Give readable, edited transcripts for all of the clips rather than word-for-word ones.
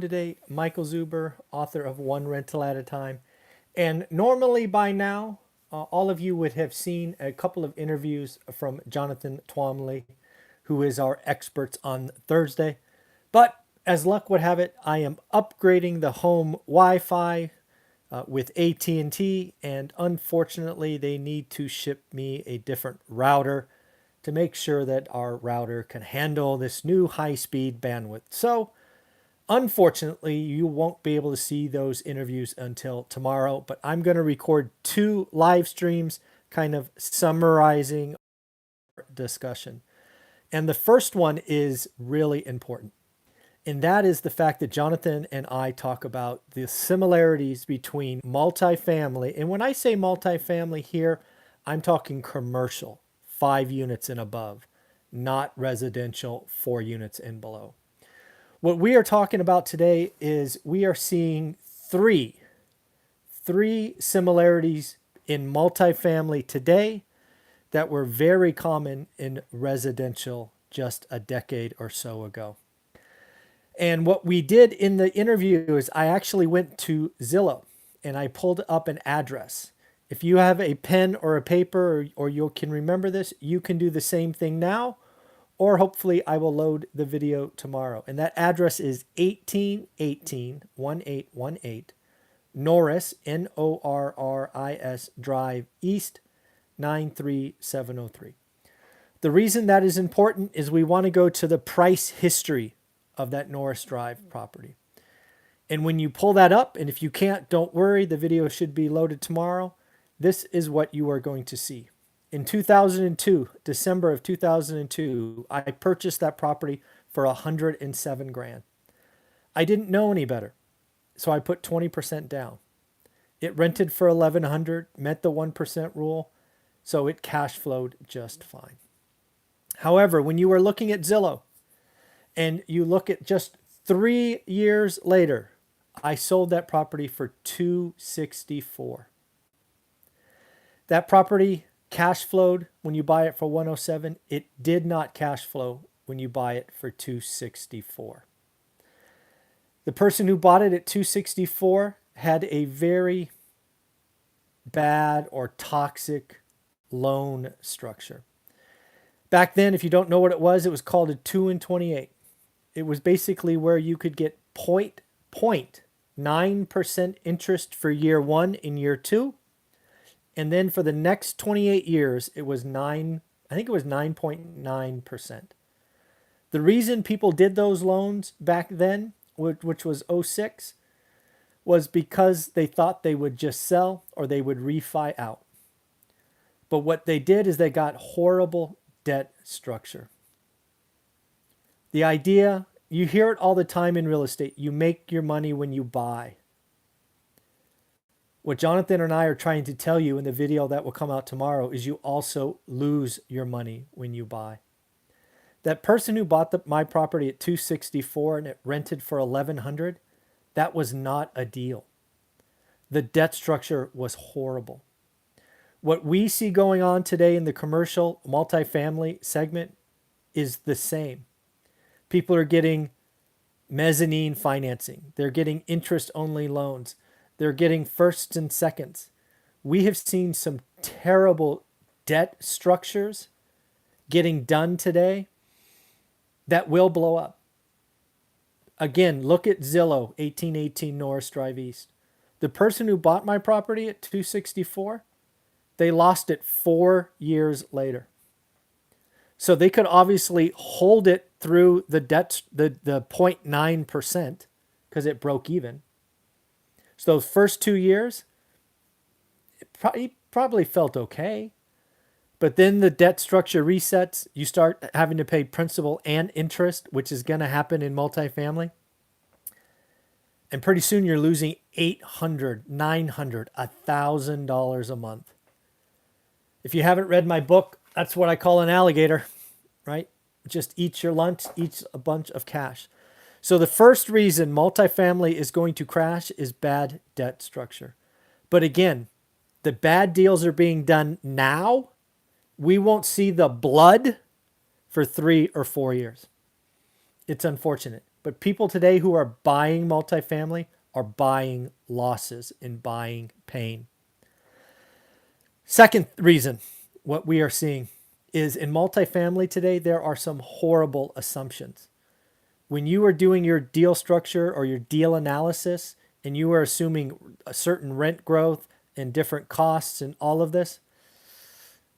Today, Michael Zuber, author of One Rental at a Time. And normally by now, all of you would have seen a couple of interviews from Jonathan Twomley, who is our experts on Thursday. But as luck would have it, I am upgrading the home Wi-Fi with AT&T, and unfortunately, they need to ship me a different router to make sure that our router can handle this new high-speed bandwidth. So unfortunately, you won't be able to see those interviews until tomorrow, but I'm going to record 2 live streams kind of summarizing our discussion. And the first one is really important. And that is the fact that Jonathan and I talk about the similarities between multifamily. And when I say multifamily here, I'm talking commercial, 5 units and above, not residential, 4 units and below. What we are talking about today is we are seeing three similarities in multifamily today that were very common in residential just a decade or so ago. And what we did in the interview is I actually went to Zillow and I pulled up an address. If you have a pen or a paper or you can remember this, you can do the same thing now. Or hopefully I will load the video tomorrow. And that address is 1818 Norris, Norris Drive East, 93703. The reason that is important is we want to go to the price history of that Norris Drive property. And when you pull that up, and if you can't, don't worry, the video should be loaded tomorrow. This is what you are going to see. In 2002, December of 2002, I purchased that property for $107,000. I didn't know any better, so I put 20% down. It rented for $1,100, met the 1% rule, so it cash flowed just fine. However, when you are looking at Zillow and you look at just 3 years later, I sold that property for $264,000. That property cash flowed when you buy it for 107. It did not cash flow when you buy it for 264. The person who bought it at 264 had a very bad or toxic loan structure. Back then, if you don't know what it was called a 2 and 28. It was basically where you could get 0.9% interest for year 1 and year 2. And then for the next 28 years, it was 9.9%. The reason people did those loans back then, which was '06, was because they thought they would just sell or they would refi out. But what they did is they got horrible debt structure. The idea, you hear it all the time in real estate, you make your money when you buy. What Jonathan and I are trying to tell you in the video that will come out tomorrow is you also lose your money when you buy. That person who bought my property at $264 and it rented for $1,100, that was not a deal. The debt structure was horrible. What we see going on today in the commercial multifamily segment is the same. People are getting mezzanine financing. They're getting interest-only loans. They're getting firsts and seconds. We have seen some terrible debt structures getting done today that will blow up. Again, look at Zillow, 1818 Norris Drive East. The person who bought my property at 264, they lost it 4 years later. So they could obviously hold it through the debt, the 0.9% because it broke even. So those first 2 years, it probably felt okay. But then the debt structure resets. You start having to pay principal and interest, which is going to happen in multifamily. And pretty soon you're losing $800, $900, $1,000 a month. If you haven't read my book, that's what I call an alligator, right? Just eats your lunch, eats a bunch of cash. So the first reason multifamily is going to crash is bad debt structure. But again, the bad deals are being done now. We won't see the blood for 3 or 4 years. It's unfortunate. But people today who are buying multifamily are buying losses and buying pain. Second reason, what we are seeing is in multifamily today, there are some horrible assumptions. When you are doing your deal structure or your deal analysis and you are assuming a certain rent growth and different costs and all of this,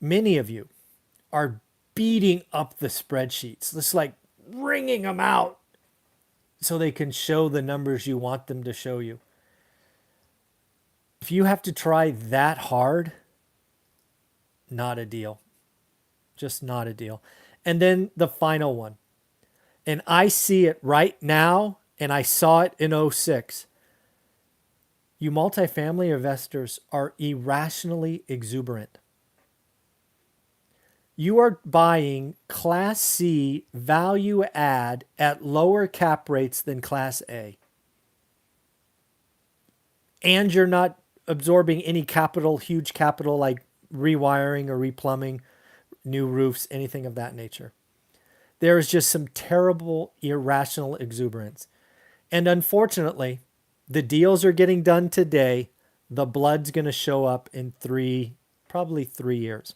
many of you are beating up the spreadsheets, just like wringing them out so they can show the numbers you want them to show you. If you have to try that hard, not a deal. Just not a deal. And then the final one. And I see it right now, and I saw it in '06. You multifamily investors are irrationally exuberant. You are buying Class C value add at lower cap rates than Class A. And you're not absorbing any capital, huge capital like rewiring or replumbing, new roofs, anything of that nature. There is just some terrible, irrational exuberance. And unfortunately, the deals are getting done today. The blood's going to show up in probably 3 years.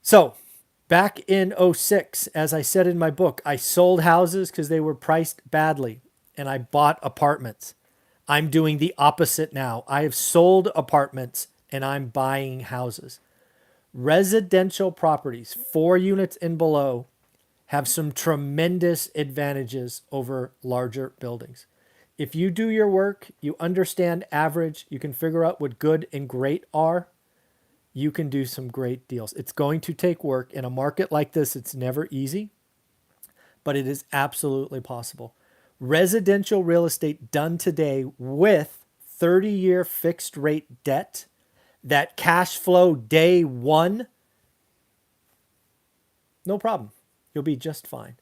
So back in '06, as I said in my book, I sold houses because they were priced badly and I bought apartments. I'm doing the opposite now. I have sold apartments and I'm buying houses. Residential properties, 4 units and below, have some tremendous advantages over larger buildings. If you do your work, you understand average, you can figure out what good and great are, you can do some great deals. It's going to take work. In a market like this, it's never easy, but it is absolutely possible. Residential real estate done today with 30-year fixed rate debt, that cash flow day one, no problem. You'll be just fine.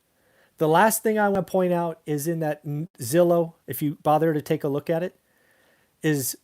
The last thing I want to point out is in that Zillow, if you bother to take a look at it, is